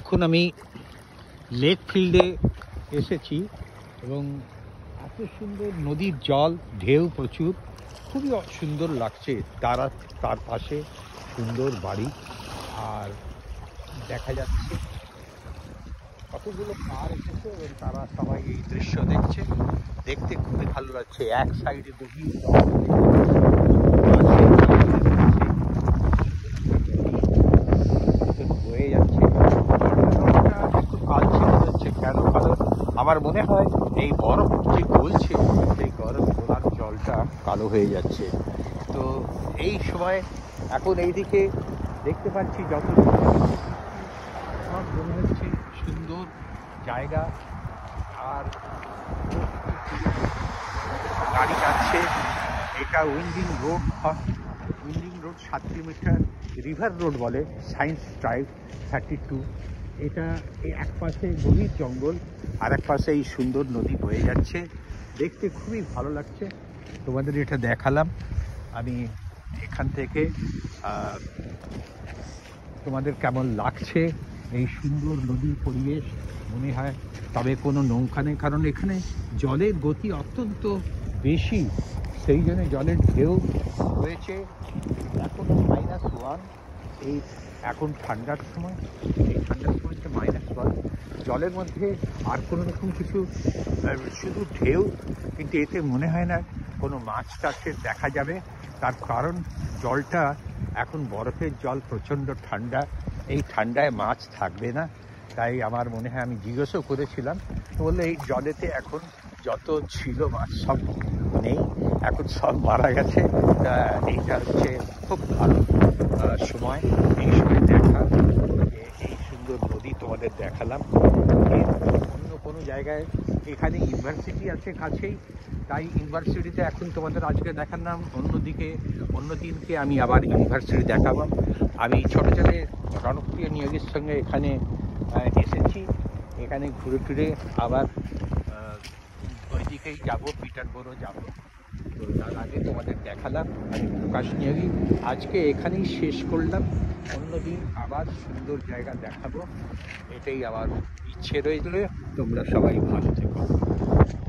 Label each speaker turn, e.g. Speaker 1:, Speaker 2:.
Speaker 1: এখন আমি লেক ফিল্ডে এসেছি এবং এত সুন্দর নদীর জল, ঢেউ প্রচুর, খুবই সুন্দর লাগছে। তার পাশে সুন্দর বাড়ি, আর দেখা যাচ্ছে কতগুলো কার এসেছে এবং তারা সবাই এই দৃশ্য দেখছে। দেখতে খুবই ভালো লাগছে। এক সাইডে গভীর বয়ে যাচ্ছে, একটু কালচে যাচ্ছে। কেন? কারণ আমার মনে হয় এই বরফ যে গলছে, সেই বরফ গোলার জলটা কালো হয়ে যাচ্ছে। তো এই সময় এখন এইদিকে দেখতে পাচ্ছি যত সব মনে হচ্ছে সুন্দর জায়গা, আর গাড়ি যাচ্ছে। এটা winding road 7 kilometre, river road বলে, সায়েন্স ড্রাইভ 32। এটা এক পাশে গভীর জঙ্গল, আর এক পাশে এই সুন্দর নদী বয়ে যাচ্ছে। দেখতে খুবই ভালো লাগছে। তোমাদের এটা দেখালাম আমি এখান থেকে। তোমাদের কেমন লাগছে এই সুন্দর নদীর পরিবেশ? মনে হয় তবে কোনো নৌকা নেই, কারণ এখানে জলের গতি অত্যন্ত বেশি, সেই জন্য জলের ঢেউ রয়েছে। এখন -1, এই এখন ঠান্ডার সময়, এই ঠান্ডার সময় হচ্ছে -1। জলের মধ্যে আর কোনো রকম কিছু, শুধু ঢেউ, কিন্তু এতে মনে হয় না কোনো মাছ টাছের দেখা যাবে। তার কারণ জলটা এখন বরফের জল, প্রচণ্ড ঠান্ডা, এই ঠান্ডায় মাছ থাকবে না। তাই আমার মনে হয়, আমি জিজ্ঞাসাও করেছিলাম, তো বললে এই জলেতে এখন যত ছিল মাছ সব নেই, এখন সব মারা গেছে। এইটা হচ্ছে খুব ভালো সময়, এই সময় দেখা যে এই সুন্দর নদী তোমাদের দেখালাম। অন্য কোনো জায়গায়, এখানে ইউনিভার্সিটি আছে কাছেই, তাই ইউনিভার্সিটিতে এখন তোমাদের আজকে দেখালাম। অন্য দিনকে আমি আবার ইউনিভার্সিটি দেখাবো। আমি ছোটো ছেলে রণপ্রিয় নিয়োগের সঙ্গে এখানে এসেছি। এখানে ঘুরে ফিরে আবার ওইদিকেই যাবো, পিটারবরো যাব। তো তার আগে তোমাদের দেখালাম আমি প্রকাশ নিয়োগী। আজকে এখানেই শেষ করলাম, অন্যদিন আবার সুন্দর জায়গা দেখাবো, এটাই আমার ইচ্ছে রইল। তোমরা সবাই ভালো থেকো।